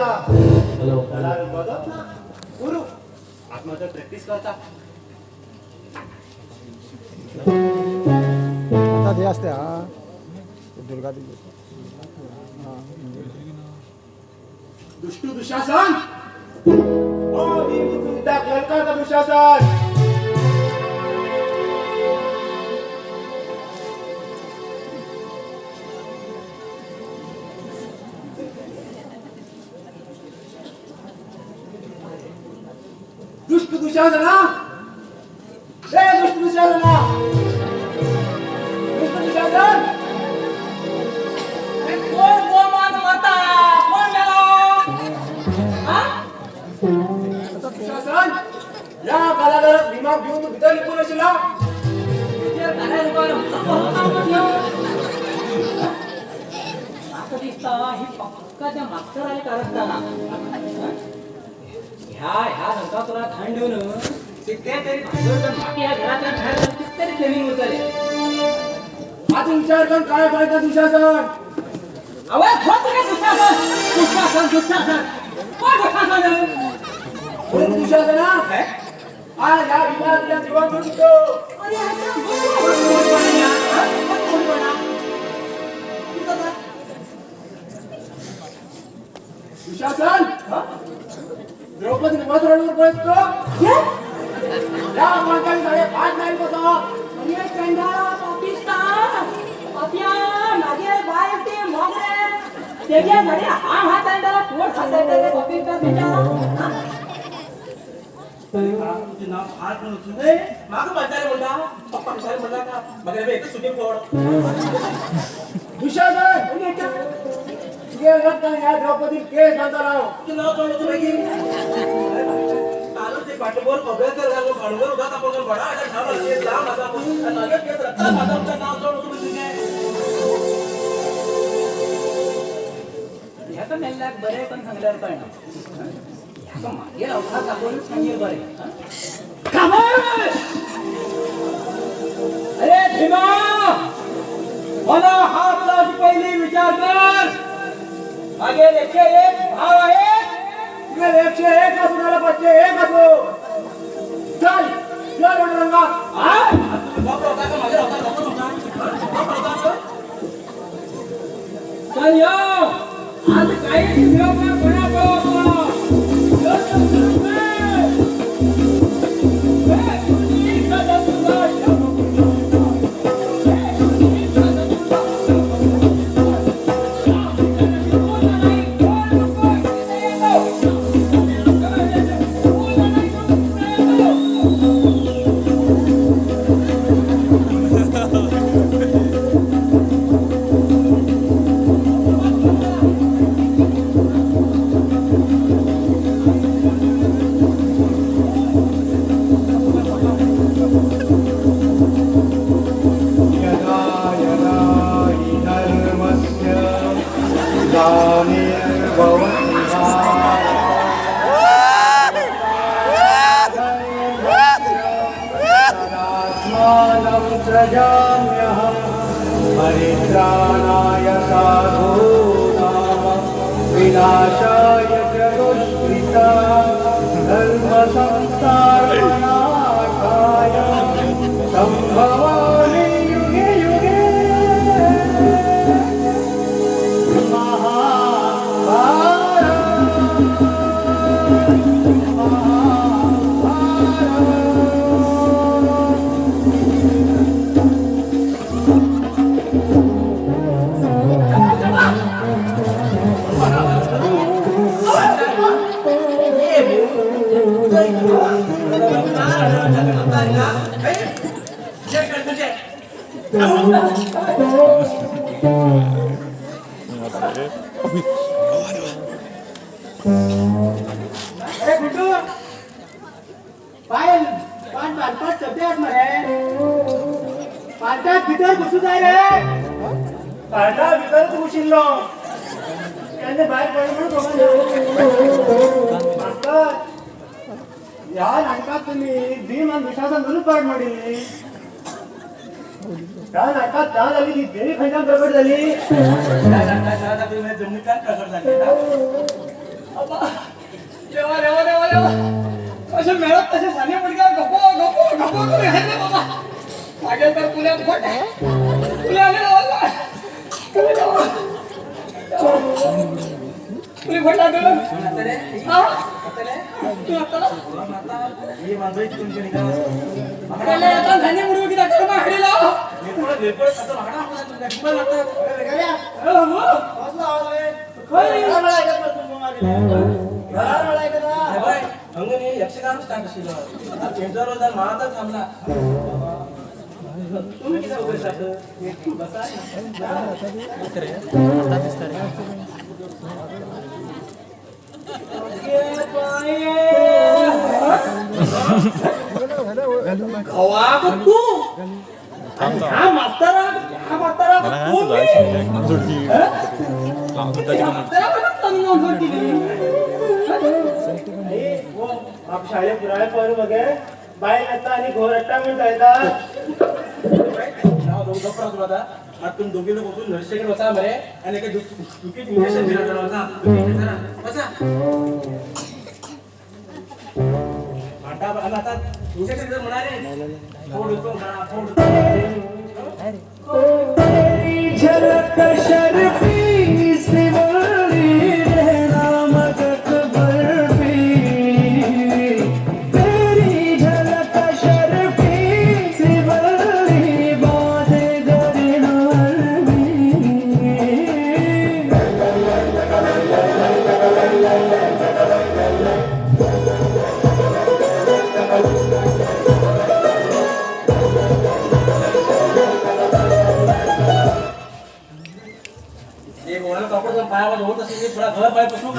बोला हॅलो त्याला बघत ना गुरु आत्माचं प्रॅक्टिस करता आता ते असते हा दुर्गा देवी दुष्ट दुशासन ओ मी तुमच्या लंकाचा दुशासन दुष्ट दुशासना हे दुष्ट दुशासना दुष्ट दुशासन कोण गोमान माता कोण दुशासन या कालागारात दिमाग घेऊन भीतर लिपून असेला ही पक्काच्या मागच्या राहिली कारस्थाना ह्या नका तुला खाण देऊन सिद्धे तरी बाकी या घरातल्या बाहेर कितीतरी ट्रेनिंग उचलले आता विचार कर काय पाहिजे दुशासन अवे खोट काय दुशासन कोण दुशासन कोण दुशासना हा या विभागातल्या जीवन जोडतो दुशासन द्रौपदी नवसरावर पळतो या माणसाने साडे 5 नाही बसा अरे चंडाळा पाकिस्तान पापिया मागे बाय ते मोगरे तेच्या घरी हा चंडाळा कोण खाते पाकिस्तान बिचारा तुझे नाव हात नव्हतं रे मागं बंधारे बोलला पप्पा बंधारे बोलला का मग रे एक सुनी फोड दुशासन ये लगता है या द्रौपदी केस बांधा राव तुझे नाव काय होतं बाई काल ते पाठबोर कबळे तर झालो भांडवर उदा आपण बडा आता नाव आहे लांब आता आपण नगर केस रत्ता माधवचं नाव जोड होतं तुझे ह्या तर मेल्लाक बरे पण सांगल्यावर काय ना ह्या मागे अवघात आपण सांगेल बरे अरे भीमा मला हात लावची पहिली विचार कर मागे 101 भाव आहे तुझे 101 असू त्याला 501 असो चल चल रंगा बाप होता का माझ्या होता नको होता चल या आज काही व्यापार बनावं परित्राणाय साधूनां विनाशाय च दुष्कृतां धर्म संस्थापनार्थाय संभवामि युगे युगे अरे गुड्डू पायल पान पाच चपट्यात मरे पाटात भीतर घुसू जाय रे पाटा भीतर घुशिल्लो त्यांनी बाहेर पडलो मास्तर या नाटकात तुम्ही भीम आणि विषाचा निरूपण म्हणली त्या नाटकात त्या झाली की देवी खंडात प्रकट झाली जमिनीत प्रकट झाली असे मिळत तसे साने मुलगा गप्पो गप्पो गप्पो तुम्ही हल्ले बाबा मागे तर पुण्यात खोट पुण्याने बोलला पुली खोट लागलं हा तू आता ही माणसं इतकून केली का? आपल्याला आता धान्य मुडू की डॉक्टर माहिला निर्मळ निर्मळ आता वाडा आपला तुला निर्मळ लागतात. बाय अंगणी यक्षगान स्टार्ट केलं. केंद्र रोज महाता थांबला. तुम्ही किती उभे राहता? बसा. खवा तू हा मास्तरा तू आप शाळे पुराळे पर बघे बाहेर येता आणि घोर अट्टा मिळून जायता नाव दोन गप्पा तुला आता. आता तुम्ही दोघे लोक बसून नर्सेकडे बसा बरे आणि एका दुखीत इंजेक्शन दिलं जरा बसा. बसा. आता आता इंजेक्शन दिलं म्हणाले फोड होतो म्हणा फोड झलक शर्फी सिमरनी रहना मदक बर्फी तेरी झलक शर्फी सिमरनी बाधे गरनानी एक ओळख कपडे पायावर होत असेल थोडा घर पाय पसरून